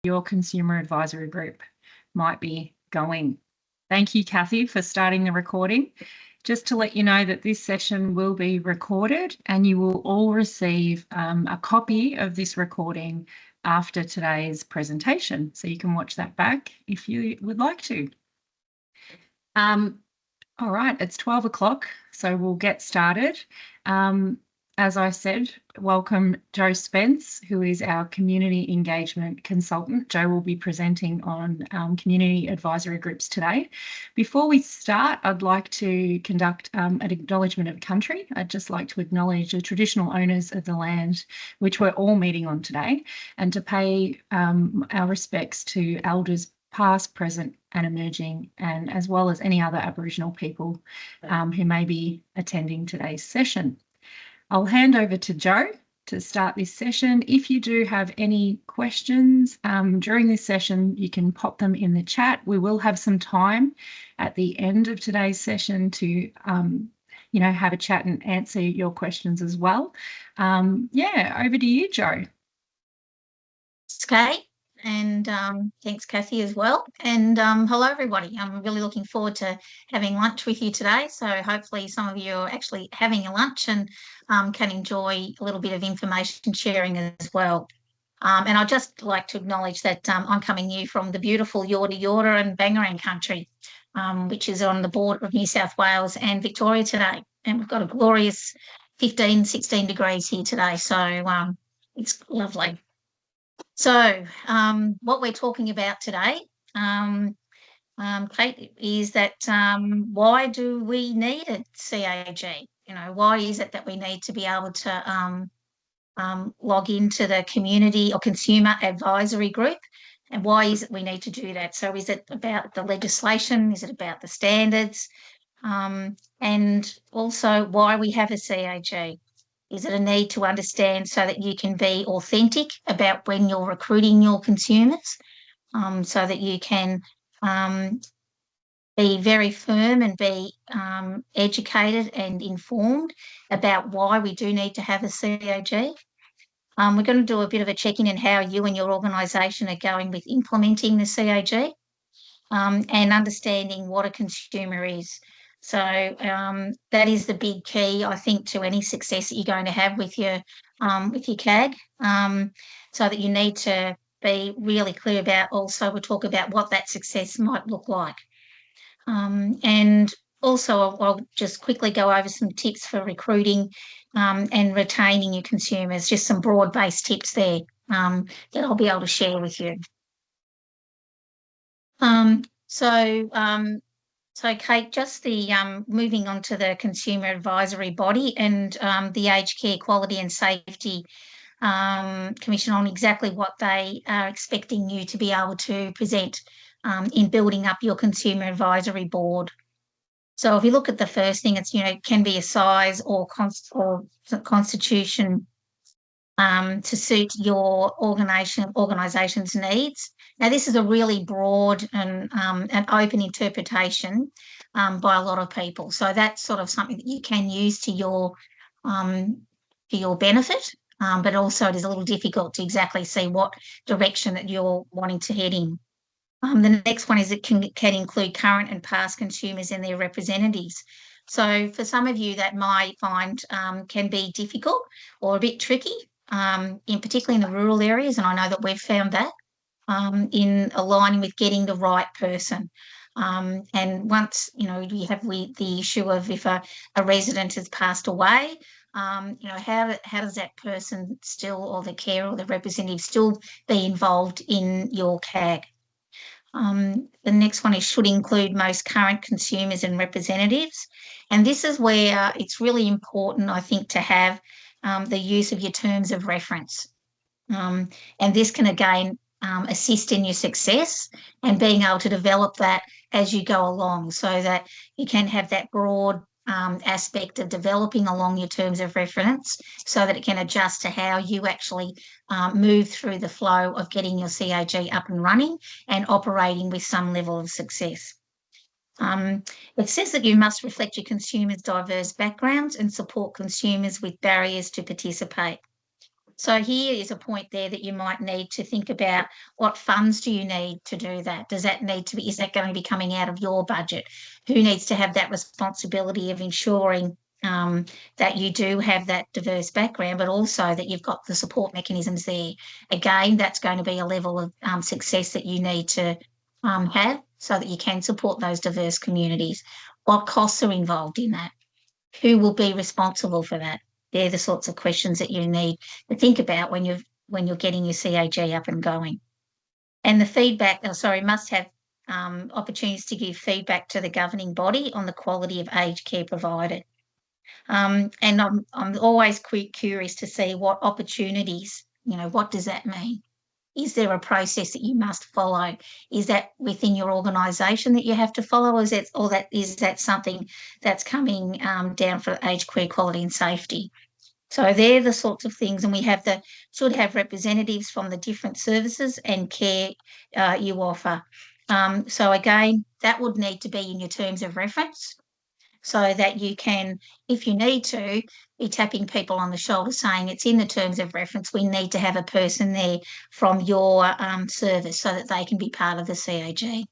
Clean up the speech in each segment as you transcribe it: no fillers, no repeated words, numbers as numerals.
your consumer advisory group might be going. Thank you, Kathy, for starting the recording. Just to let you know that this session will be recorded and you will all receive a copy of this recording after today's presentation. So you can watch that back if you would like to. All right, it's 12 o'clock, so we'll get started. As I said, welcome Jo Spence, who is our Community Engagement Consultant. Jo will be presenting on community advisory groups today. Before we start, I'd like to conduct an acknowledgement of country. I'd just like to acknowledge the traditional owners of the land which we're all meeting on today, and to pay our respects to elders past, present and emerging, and as well as any other Aboriginal people who may be attending today's session. I'll hand over to Jo to start this session. If you do have any questions during this session, you can pop them in the chat. We will have some time at the end of today's session to have a chat and answer your questions as well. Yeah, over to you, Jo. Okay. And thanks, Kathy, as well. And hello, everybody. I'm really looking forward to having lunch with you today. So hopefully some of you are actually having a lunch and can enjoy a little bit of information sharing as well. And I'd just like to acknowledge that I'm coming to you from the beautiful Yorta Yorta and Bangarang country, which is on the border of New South Wales and Victoria today. And we've got a glorious 15, 16 degrees here today. So it's lovely. So what we're talking about today, Kate, is that why do we need a CAG? Why is it that we need to be able to log into the community or consumer advisory group? And why is it we need to do that? So is it about the legislation? Is it about the standards? And also why we have a CAG? Is it a need to understand so that you can be authentic about when you're recruiting your consumers, so that you can be very firm and be educated and informed about why we do need to have a CAG? We're going to do a bit of a check-in in how you and your organisation are going with implementing the CAG and understanding what a consumer is. So that is the big key, I think, to any success that you're going to have with your CAG. So that you need to be really clear about. Also, we'll talk about what that success might look like. And also, I'll just quickly go over some tips for recruiting and retaining your consumers. Just some broad-based tips there that I'll be able to share with you. So Kate, just the moving on to the Consumer Advisory Body and the Aged Care Quality and Safety Commission on exactly what they are expecting you to be able to present in building up your Consumer Advisory Board. So if you look at the first thing, it's, can be a size or constitution to suit your organisation's needs. Now, this is a really broad and an open interpretation by a lot of people. So that's sort of something that you can use to your benefit, but also it is a little difficult to exactly see what direction that you're wanting to head in. The next one is it can include current and past consumers and their representatives. So for some of you that might find can be difficult or a bit tricky, particularly in the rural areas, and I know that we've found that in aligning with getting the right person. And once, you have the issue of if a resident has passed away, how does that person still, or the carer or the representative, still be involved in your CAG? The next one is should include most current consumers and representatives. And this is where it's really important, I think, to have the use of your terms of reference. And this can, again, assist in your success and being able to develop that as you go along, so that you can have that broad aspect of developing along your terms of reference, so that it can adjust to how you actually move through the flow of getting your CAG up and running and operating with some level of success. It says that you must reflect your consumers' diverse backgrounds and support consumers with barriers to participate. So here is a point there that you might need to think about: what funds do you need to do that? Does that need to be, is that going to be coming out of your budget? Who needs to have that responsibility of ensuring that you do have that diverse background, but also that you've got the support mechanisms there? Again, that's going to be a level of success that you need to have so that you can support those diverse communities. What costs are involved in that? Who will be responsible for that? They're the sorts of questions that you need to think about when you're getting your CAG up and going. And the feedback, must have opportunities to give feedback to the governing body on the quality of aged care provided. And I'm always curious to see what opportunities, what does that mean? Is there a process that you must follow? Is that within your organisation that you have to follow, or is that something that's coming down for aged care quality and safety? So they're the sorts of things, and we should have representatives from the different services and care you offer. So again, that would need to be in your terms of reference, so that you can, if you need to, be tapping people on the shoulder saying it's in the terms of reference. We need to have a person there from your service so that they can be part of the CAG.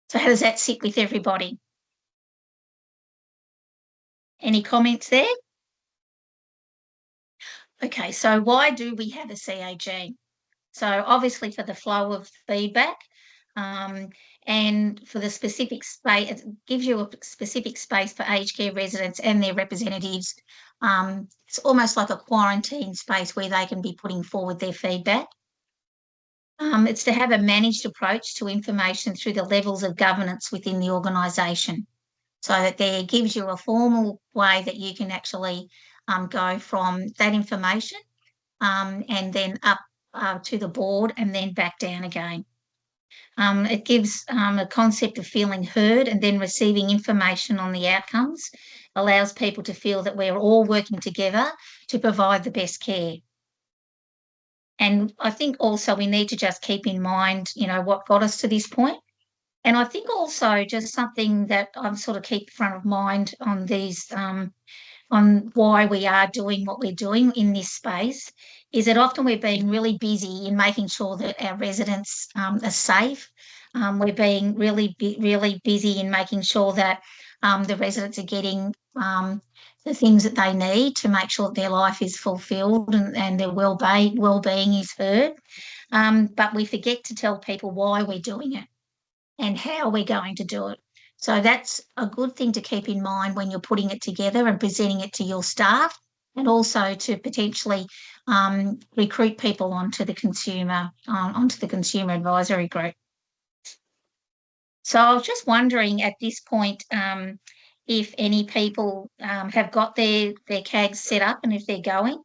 So how does that sit with everybody? Any comments there? Okay, so why do we have a CAG? So obviously for the flow of feedback, and for the specific space, it gives you a specific space for aged care residents and their representatives. It's almost like a quarantine space where they can be putting forward their feedback. It's to have a managed approach to information through the levels of governance within the organisation, so that there gives you a formal way that you can actually go from that information and then up to the board and then back down again. It gives a concept of feeling heard and then receiving information on the outcomes, allows people to feel that we're all working together to provide the best care. And I think also we need to just keep in mind, what got us to this point. And I think also just something that I sort of keep front of mind on these on why we are doing what we're doing in this space is that often we're being really busy in making sure that our residents are safe. We're being really busy in making sure that the residents are getting the things that they need to make sure that their life is fulfilled and their well-being is heard. But we forget to tell people why we're doing it and how we're going to do it. So that's a good thing to keep in mind when you're putting it together and presenting it to your staff, and also to potentially recruit people onto the consumer advisory group. So I was just wondering at this point if any people have got their CAGs set up and if they're going.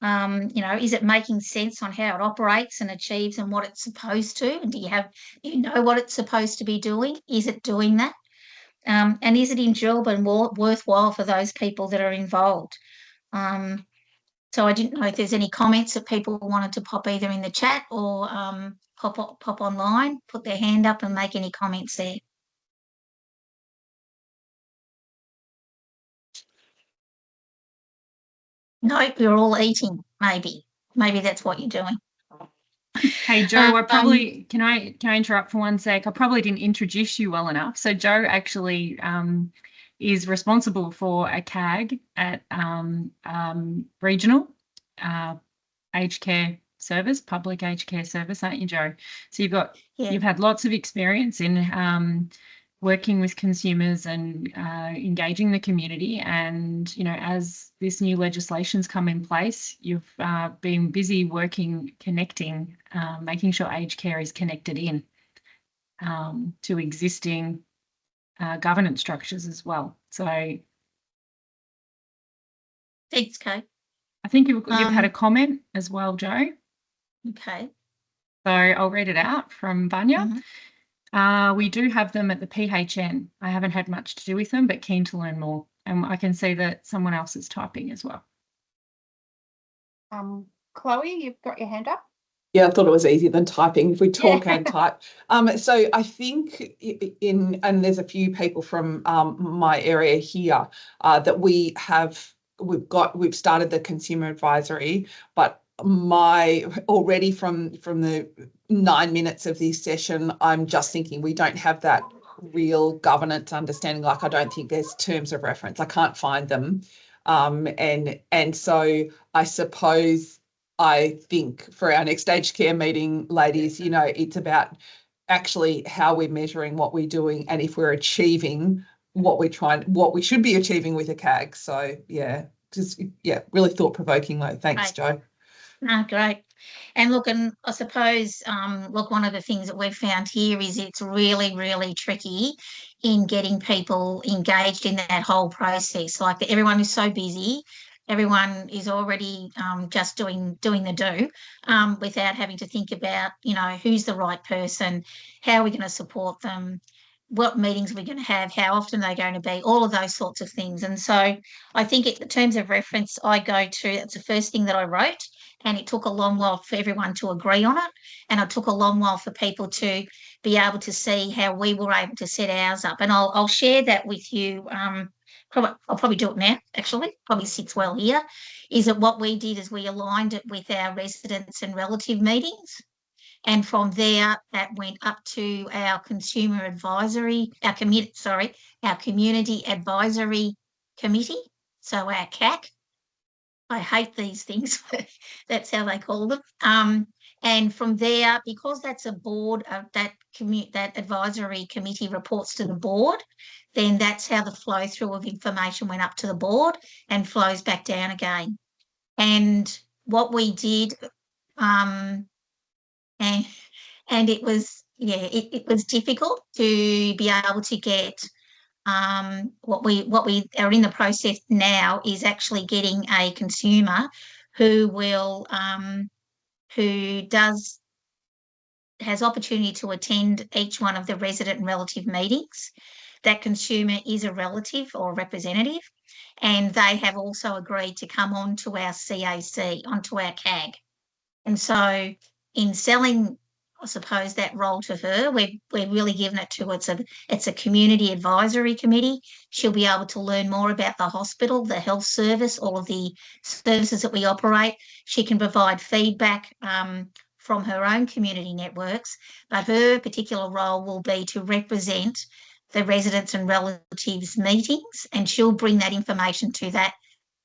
Is it making sense on how it operates and achieves and what it's supposed to? And do you know what it's supposed to be doing? Is it doing that? And is it enjoyable and worthwhile for those people that are involved? So I didn't know if there's any comments that people wanted to pop either in the chat or pop online, put their hand up and make any comments there. No, you're all eating, maybe. Maybe that's what you're doing. Hey, Jo, can I interrupt for 1 sec? I probably didn't introduce you well enough. So Jo actually is responsible for a CAG at regional aged care service, public aged care service, aren't you, Jo? So you've had lots of experience in working with consumers and engaging the community. And, as this new legislation's come in place, you've been busy working, connecting, making sure aged care is connected in to existing governance structures as well. So thanks, Kate. I think you've had a comment as well, Jo. Okay. So I'll read it out from Vanya. Mm-hmm. We do have them at the PHN. I haven't had much to do with them, but keen to learn more. And I can see that someone else is typing as well. Chloe, you've got your hand up. Yeah, I thought it was easier than typing if we talk and type. So I think and there's a few people from my area here that we have we've started the consumer advisory, but already from the 9 minutes of this session, I'm just thinking we don't have that real governance understanding. Like, I don't think there's terms of reference. I can't find them. And so I suppose I think for our next aged care meeting, ladies, it's about actually how we're measuring what we're doing and if we're achieving what we should be achieving with a CAG. So really thought-provoking though. Thanks, Right. Jo. No, great. And look, and I suppose, one of the things that we've found here is it's really, really tricky in getting people engaged in that whole process. Like, everyone is so busy, everyone is already just doing the do, without having to think about, who's the right person, how are we going to support them, what meetings are we going to have, how often they're going to be, all of those sorts of things. And so I think in terms of reference, I go to, that's the first thing that I wrote. And it took a long while for everyone to agree on it. And it took a long while for people to be able to see how we were able to set ours up. And I'll share that with you. I'll probably do it now, actually, probably sits well here, is that what we did is we aligned it with our residents and relative meetings. And from there, that went up to our consumer advisory, our community advisory committee. So our CAC. I hate these things, but that's how they call them. And from there, because that's a board, that advisory committee reports to the board, then that's how the flow through of information went up to the board and flows back down again. And what we did, and it was, it was difficult to be able to get. What we are in the process now is actually getting a consumer who has opportunity to attend each one of the resident and relative meetings. That consumer is a relative or a representative, and they have also agreed to come onto our CAC, onto our CAG. And so in selling, I suppose, that role to her, we're really giving it to it's a community advisory committee. She'll be able to learn more about the hospital, the health service, all of the services that we operate. She can provide feedback from her own community networks, but her particular role will be to represent the residents and relatives meetings, and she'll bring that information to that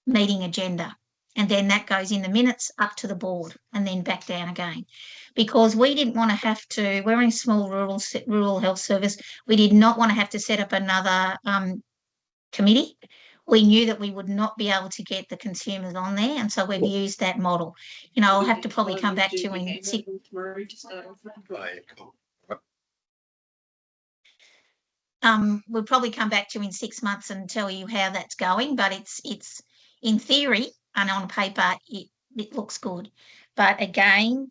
meeting agenda. And then that goes in the minutes up to the board and then back down again. Because we didn't want to have to, we're in a small rural health service, we did not want to have to set up another committee. We knew that we would not be able to get the consumers on there, and so we've used that model. I'll have to probably come back to you in we'll probably come back to you in 6 months and tell you how that's going, but it's in theory and on paper it looks good. But again,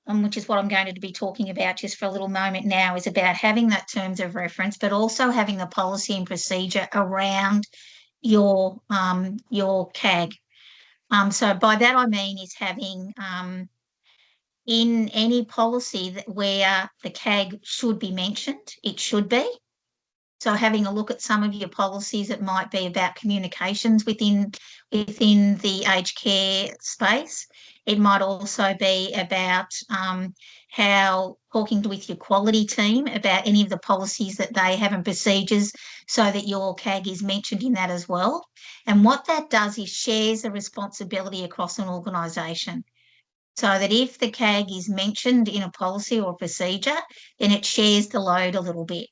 which is what I'm going to be talking about just for a little moment now, is about having that terms of reference, but also having the policy and procedure around your CAG. So by that I mean is having in any policy where the CAG should be mentioned, it should be. So having a look at some of your policies, it might be about communications within the aged care space. It might also be about how talking with your quality team about any of the policies that they have and procedures, so that your CAG is mentioned in that as well. And what that does is shares the responsibility across an organisation. So that if the CAG is mentioned in a policy or procedure, then it shares the load a little bit.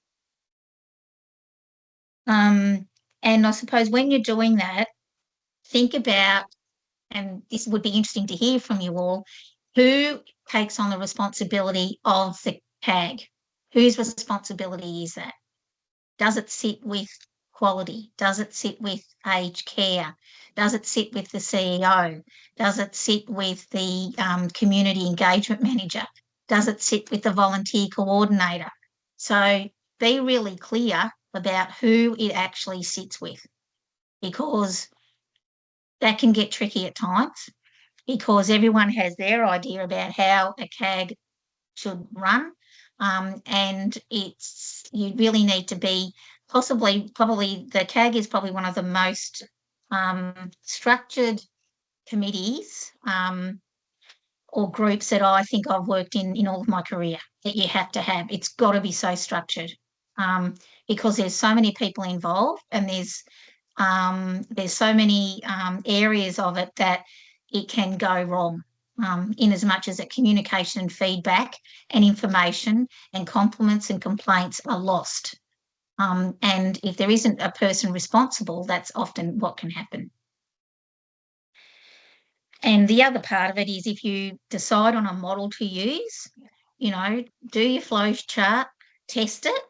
And I suppose when you're doing that, think about, and this would be interesting to hear from you all, who takes on the responsibility of the CAG? Whose responsibility is that? Does it sit with quality? Does it sit with aged care? Does it sit with the CEO? Does it sit with the community engagement manager? Does it sit with the volunteer coordinator? So be really clear about who it actually sits with, because that can get tricky at times, because everyone has their idea about how a CAG should run, and you really need to be probably the CAG is probably one of the most structured committees or groups that I think I've worked in all of my career that you have to have. It's got to be so structured because there's so many people involved and there's so many areas of it that it can go wrong in as much as that communication and feedback and information and compliments and complaints are lost. And if there isn't a person responsible, that's often what can happen. And the other part of it is if you decide on a model to use, you know, do your flow chart, test it.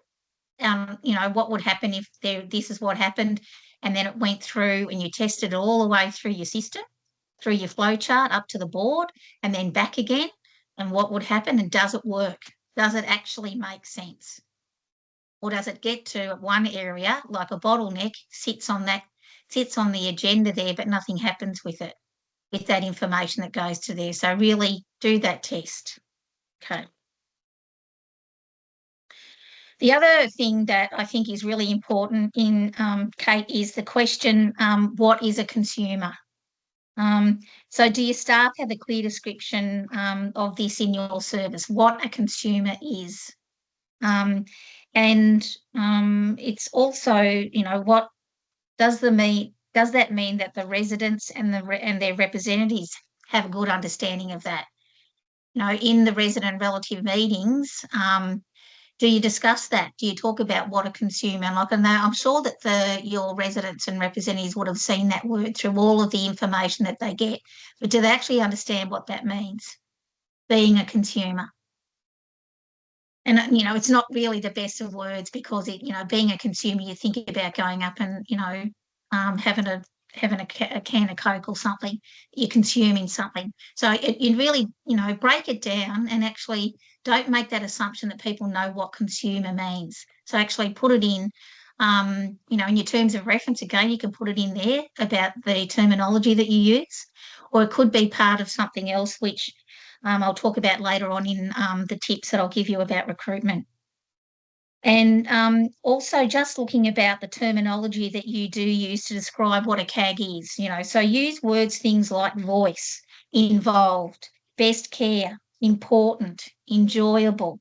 You know, what would happen if this is what happened and then it went through and you tested it all the way through your system, through your flow chart up to the board and then back again, and what would happen and does it work? Does it actually make sense? Or does it get to one area like a bottleneck, sits on the agenda there, but nothing happens with it, with that information that goes to there? So really do that test. Okay. The other thing that I think is really important in Kate is the question, what is a consumer? So do your staff have a clear description of this in your service, what a consumer is? And it's also, you know, what does that mean that the residents and their representatives have a good understanding of that? You know, in the resident relative meetings, do you discuss that? Do you talk about what a consumer, like, and I'm sure that your residents and representatives would have seen that word through all of the information that they get, but do they actually understand what that means, being a consumer? And, you know, it's not really the best of words because, you know, being a consumer, you think about going up and, you know, having a can of Coke or something. You're consuming something. So you really, you know, break it down and actually don't make that assumption that people know what consumer means. So actually put it in, you know, in your terms of reference, again, you can put it in there about the terminology that you use, or it could be part of something else, which I'll talk about later on in the tips that I'll give you about recruitment. And also just looking about the terminology that you do use to describe what a CAG is, you know, so use words, things like voice, involved, best care, important, enjoyable,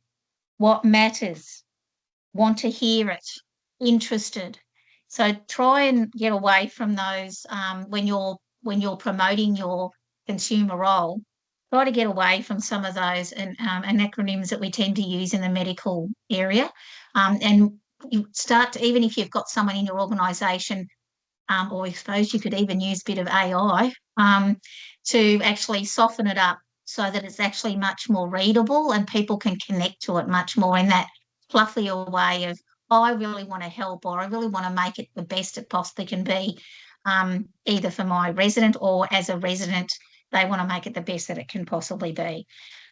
what matters, want to hear it, interested. So try and get away from those when you're promoting your consumer role. Try to get away from some of those acronyms that we tend to use in the medical area, and you start to, even if you've got someone in your organisation, or I suppose you could even use a bit of AI to actually soften it up so that it's actually much more readable and people can connect to it much more in that fluffier way of, oh, I really want to help, or I really want to make it the best it possibly can be, either for my resident or as a resident, they want to make it the best that it can possibly be.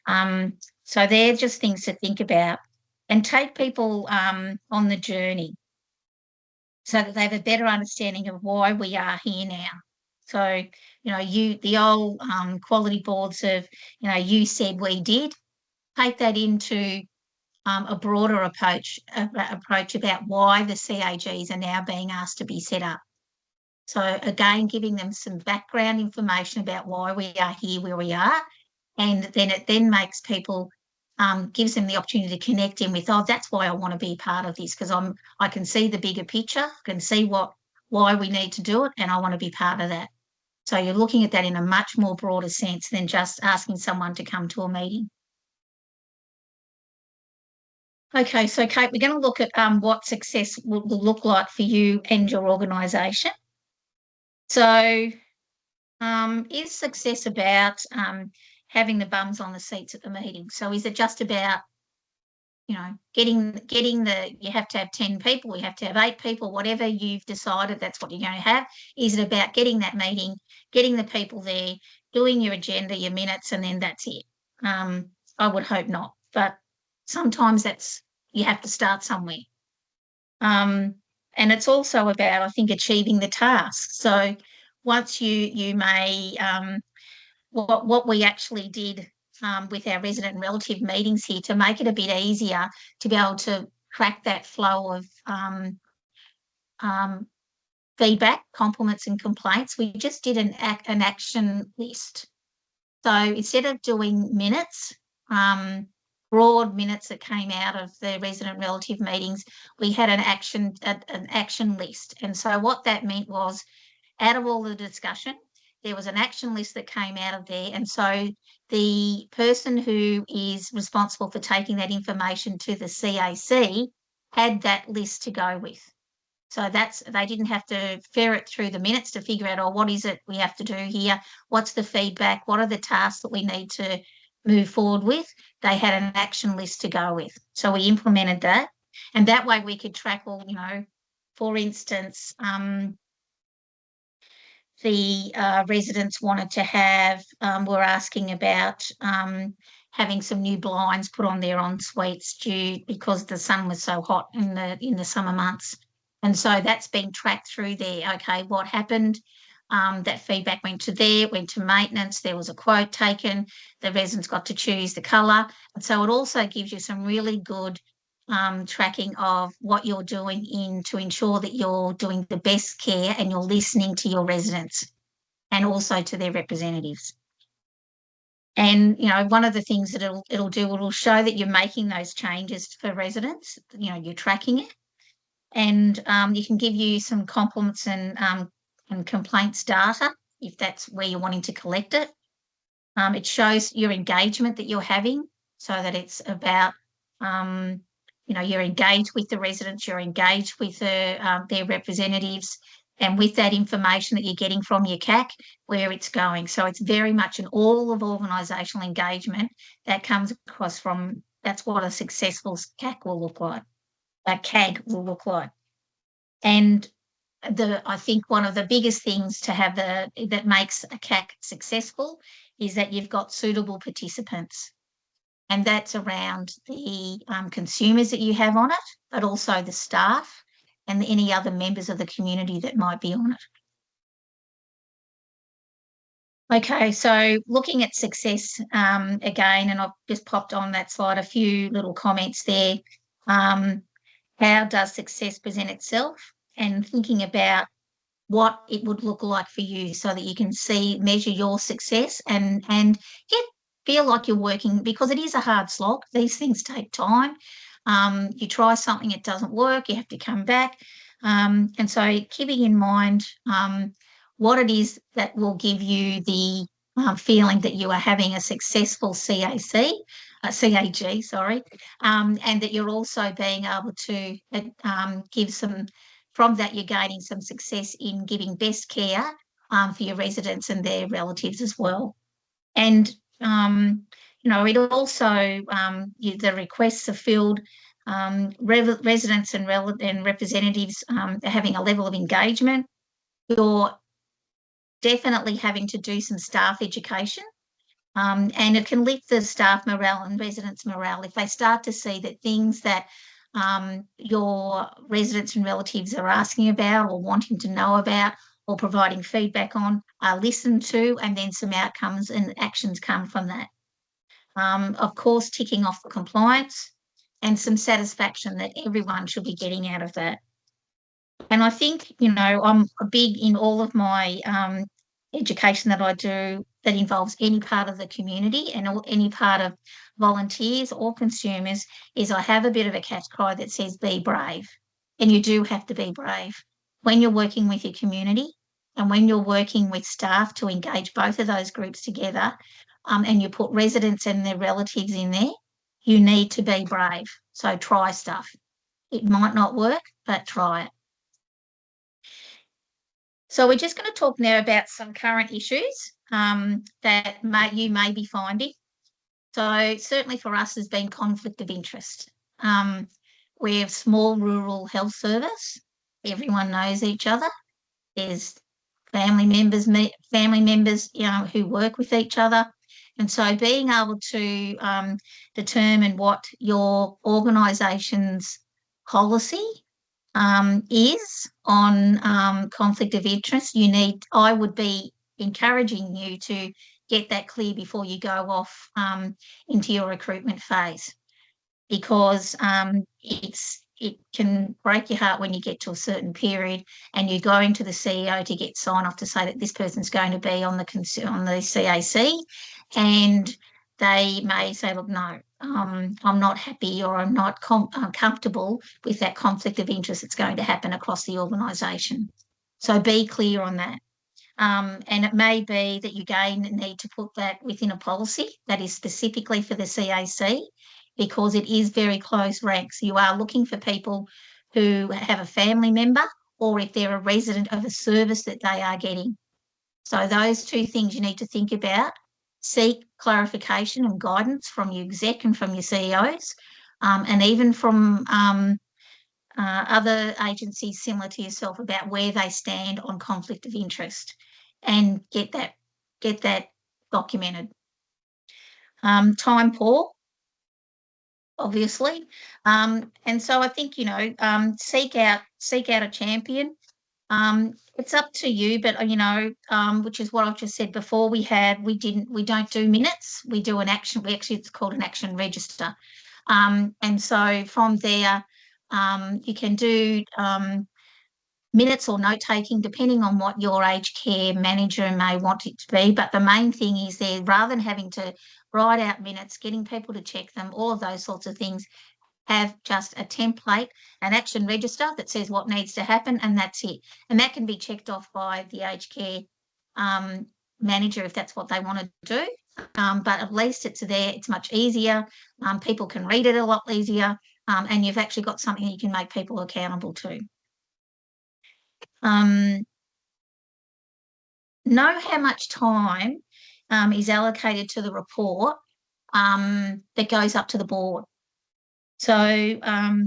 So they're just things to think about, and take people on the journey so that they have a better understanding of why we are here now. So, you know, the old quality boards of, you know, you said we did, take that into a broader approach about why the CAGs are now being asked to be set up. So again, giving them some background information about why we are here where we are, and then it then makes people, gives them the opportunity to connect in with, oh, that's why I want to be part of this, because I can see the bigger picture, I can see why we need to do it, and I want to be part of that. So you're looking at that in a much more broader sense than just asking someone to come to a meeting. Okay, so Kate, we're going to look at what success will look like for you and your organisation. So is success about having the bums on the seats at the meeting? So is it just about, you know, getting you have to have 10 people, you have to have 8 people, whatever you've decided, that's what you're going to have? Is it about getting that meeting, getting the people there, doing your agenda, your minutes, and then that's it? I would hope not, but sometimes you have to start somewhere. And it's also about, I think, achieving the task. So once you may, what we actually did with our resident and relative meetings here to make it a bit easier to be able to track that flow of feedback, compliments and complaints, we just did an action list. So instead of doing minutes, broad minutes that came out of the resident relative meetings, we had an action list. And so what that meant was, out of all the discussion, there was an action list that came out of there. And so the person who is responsible for taking that information to the CAC had that list to go with. So they didn't have to ferret through the minutes to figure out, oh, what is it we have to do here? What's the feedback? What are the tasks that we need to move forward with? They had an action list to go with. So we implemented that. And that way we could track all, for instance, the residents wanted to have, were asking about having some new blinds put on their en-suites because the sun was so hot in the summer months. And so that's been tracked through there. Okay, what happened? That feedback went to maintenance. There was a quote taken. The residents got to choose the colour. And so it also gives you some really good tracking of what you're doing to ensure that you're doing the best care and you're listening to your residents and also to their representatives. And, one of the things that it'll show that you're making those changes for residents, you're tracking it. And you can give you some compliments and complaints data if that's where you're wanting to collect it. It shows your engagement that you're having, so that it's about, you're engaged with the residents, you're engaged with their representatives, and with that information that you're getting from your CAC, where it's going. So it's very much an all of organisational engagement that comes across from, that's what a successful CAC will look like. A CAG will look like. And I think one of the biggest things to have that makes a CAC successful is that you've got suitable participants. And that's around the consumers that you have on it, but also the staff and any other members of the community that might be on it. Okay, so looking at success again, and I've just popped on that slide a few little comments there. How does success present itself? And thinking about what it would look like for you, so that you can measure your success and feel like you're working, because it is a hard slog. These things take time. You try something, it doesn't work, you have to come back. And so keeping in mind what it is that will give you the feeling that you are having a successful CAG, and that you're also being able to give some, from that you're gaining some success in giving best care for your residents and their relatives as well. And, it also, the requests are filled, residents and representatives are having a level of engagement. You're definitely having to do some staff education, and it can lift the staff morale and residents' morale if they start to see that things that your residents and relatives are asking about or wanting to know about or providing feedback on are listened to, and then some outcomes and actions come from that. Of course, ticking off the compliance and some satisfaction that everyone should be getting out of that. And I think, I'm big in all of my education that I do that involves any part of the community and any part of volunteers or consumers, is I have a bit of a catch cry that says be brave. And you do have to be brave when you're working with your community and when you're working with staff to engage both of those groups together, and you put residents and their relatives in there. You need to be brave. So try stuff. It might not work, but try it. So we're just going to talk now about some current issues that you may be finding. So certainly for us has been conflict of interest. We're a small rural health service. Everyone knows each other. There's family members, who work with each other. And so being able to determine what your organisation's policy is on conflict of interest, I would be encouraging you to get that clear before you go off into your recruitment phase, because it can break your heart when you get to a certain period and you're going to the CEO to get sign off to say that this person's going to be on the CAC, and they may say, look, no, I'm not happy, or I'm not comfortable with that conflict of interest that's going to happen across the organisation. So be clear on that. And it may be that you again need to put that within a policy that is specifically for the CAC, because it is very close ranks. You are looking for people who have a family member, or if they're a resident of a service that they are getting. So those two things you need to think about. Seek clarification and guidance from your exec and from your CEOs, and even from other agencies similar to yourself about where they stand on conflict of interest, and get that documented. Time poor, obviously, and so I think, you know, seek out a champion. It's up to you, but you know, which is what I've just said before. We don't do minutes. We do an action. It's called an action register, and so from there, you can do minutes or note taking, depending on what your aged care manager may want it to be. But the main thing is there, rather than having to write out minutes, getting people to check them, all of those sorts of things, have just a template, an action register that says what needs to happen, and that's it. And that can be checked off by the aged care manager if that's what they want to do. But at least it's there. It's much easier. People can read it a lot easier, and you've actually got something you can make people accountable to. Know how much time is allocated to the report that goes up to the board. So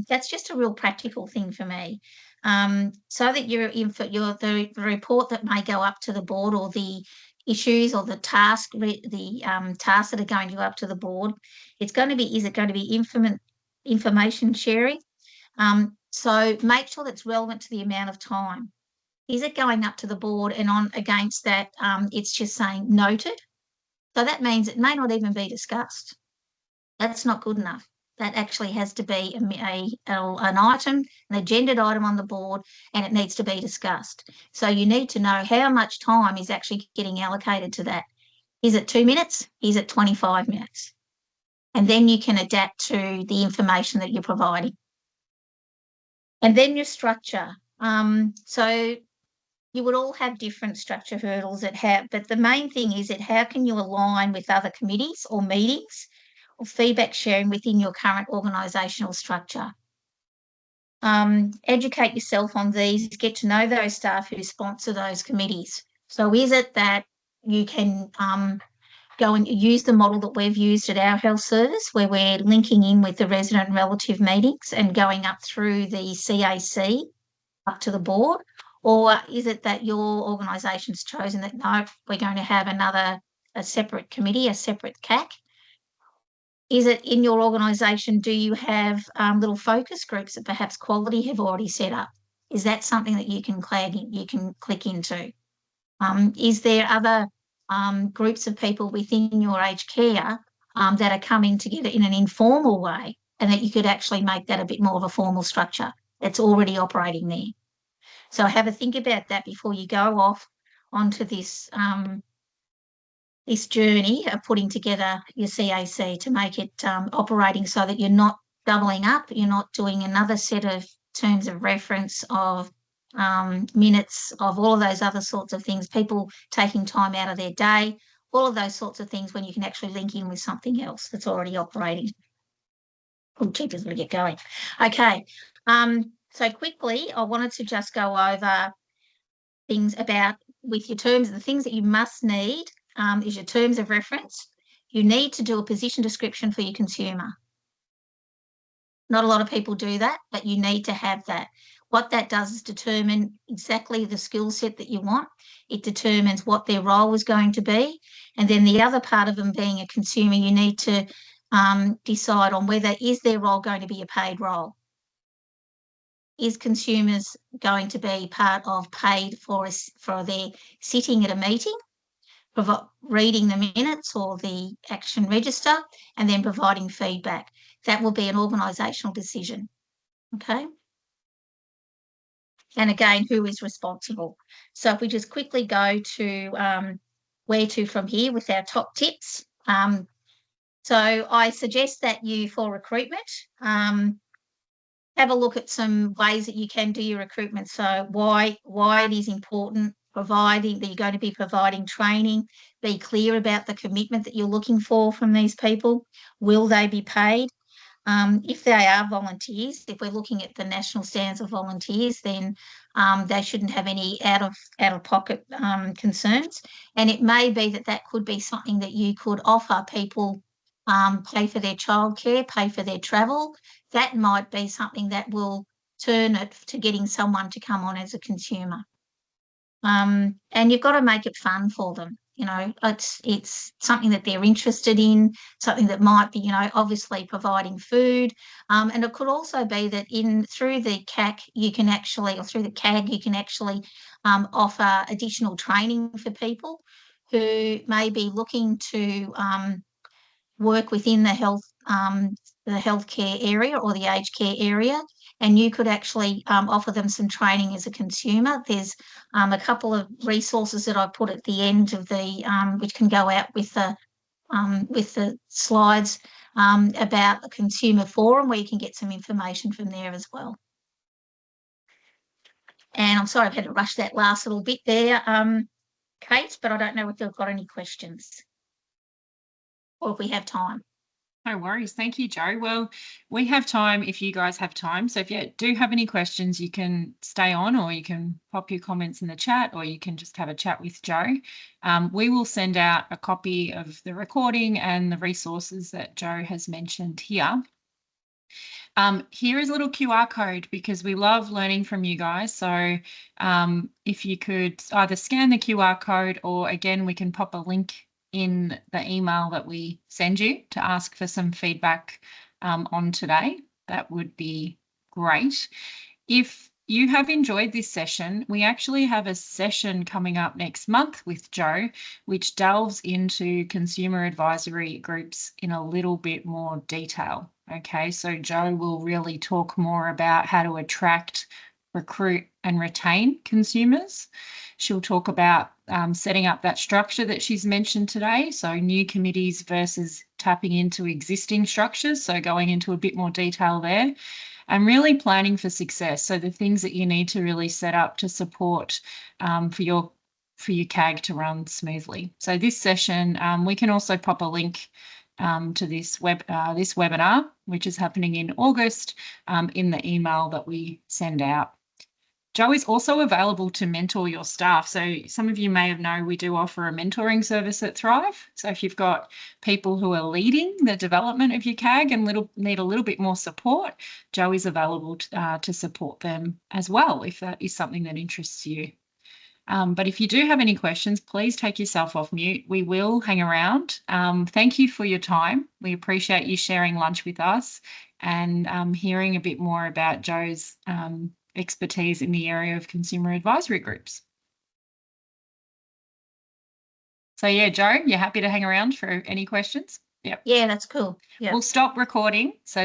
that's just a real practical thing for me, so that the report that may go up to the board, or the issues or the tasks that are going to go up to the board, is it going to be information sharing? So make sure that's relevant to the amount of time. Is it going up to the board and on against that, it's just saying noted? So that means it may not even be discussed. That's not good enough. That actually has to be an item, an agendaed item on the board, and it needs to be discussed. So you need to know how much time is actually getting allocated to that. Is it 2 minutes? Is it 25 minutes? And then you can adapt to the information that you're providing. And then your structure. So you would all have different structure hurdles but the main thing is that how can you align with other committees or meetings or feedback sharing within your current organisational structure. Educate yourself on these, get to know those staff who sponsor those committees. So is it that you can go and use the model that we've used at our health service, where we're linking in with the resident and relative meetings and going up through the CAC up to the board? Or is it that your organisation's chosen that, no, we're going to have a separate committee, a separate CAC? Is it in your organisation, do you have little focus groups that perhaps quality have already set up? Is that something that you can click into? Is there other groups of people within your aged care that are coming together in an informal way, and that you could actually make that a bit more of a formal structure that's already operating there? So have a think about that before you go off onto this this journey of putting together your CAC to make it operating, so that you're not doubling up, you're not doing another set of terms of reference, of minutes, of all of those other sorts of things, people taking time out of their day, all of those sorts of things, when you can actually link in with something else that's already operating. Oh, cheapers, we'll get going. Okay. So quickly, I wanted to just go over things about with your terms. The things that you must need is your terms of reference. You need to do a position description for your consumer. Not a lot of people do that, but you need to have that. What that does is determine exactly the skill set that you want. It determines what their role is going to be. And then the other part of them being a consumer, you need to decide on whether is their role going to be a paid role. Is consumers going to be part of paid for their sitting at a meeting, reading the minutes or the action register, and then providing feedback? That will be an organisational decision. Okay. And again, who is responsible? So if we just quickly go to where to from here with our top tips. So I suggest that you, for recruitment, have a look at some ways that you can do your recruitment. So why it is important, providing that you're going to be providing training, be clear about the commitment that you're looking for from these people. Will they be paid? If they are volunteers, if we're looking at the national standards of volunteers, then they shouldn't have any out of pocket concerns. And it may be that could be something that you could offer people, pay for their childcare, pay for their travel. That might be something that will turn it to getting someone to come on as a consumer. And you've got to make it fun for them. You know, it's something that they're interested in, something that might be, you know, obviously providing food. And it could also be that through the CAC, you can actually, or through the CAG, you can actually offer additional training for people who may be looking to work within the healthcare area or the aged care area, and you could actually offer them some training as a consumer. There's a couple of resources that I put at the end of the which can go out with the slides about the consumer forum, where you can get some information from there as well. And I'm sorry I've had to rush that last little bit there, Kate, but I don't know if you've got any questions or if we have time. No worries. Thank you, Jo. Well, we have time if you guys have time. So if you do have any questions, you can stay on, or you can pop your comments in the chat, or you can just have a chat with Jo. We will send out a copy of the recording and the resources that Jo has mentioned here. Here is a little QR code, because we love learning from you guys. So if you could either scan the QR code, or again, we can pop a link in the email that we send you to ask for some feedback on today. That would be great. If you have enjoyed this session, we actually have a session coming up next month with Jo, which delves into consumer advisory groups in a little bit more detail. Okay, so Jo will really talk more about how to attract, recruit and retain consumers. She'll talk about setting up that structure that she's mentioned today, so new committees versus tapping into existing structures, so going into a bit more detail there, and really planning for success, so the things that you need to really set up to support for your CAG to run smoothly. So this session, we can also pop a link to this webinar, which is happening in August, in the email that we send out. Jo is also available to mentor your staff. So some of you may have known we do offer a mentoring service at Thrive. So if you've got people who are leading the development of your CAG and need a little bit more support, Jo is available to support them as well, if that is something that interests you. But if you do have any questions, please take yourself off mute. We will hang around. Thank you for your time. We appreciate you sharing lunch with us and hearing a bit more about Jo's expertise in the area of consumer advisory groups. So yeah, Jo, you're happy to hang around for any questions? Yep. Yeah, that's cool. Yeah. We'll stop recording so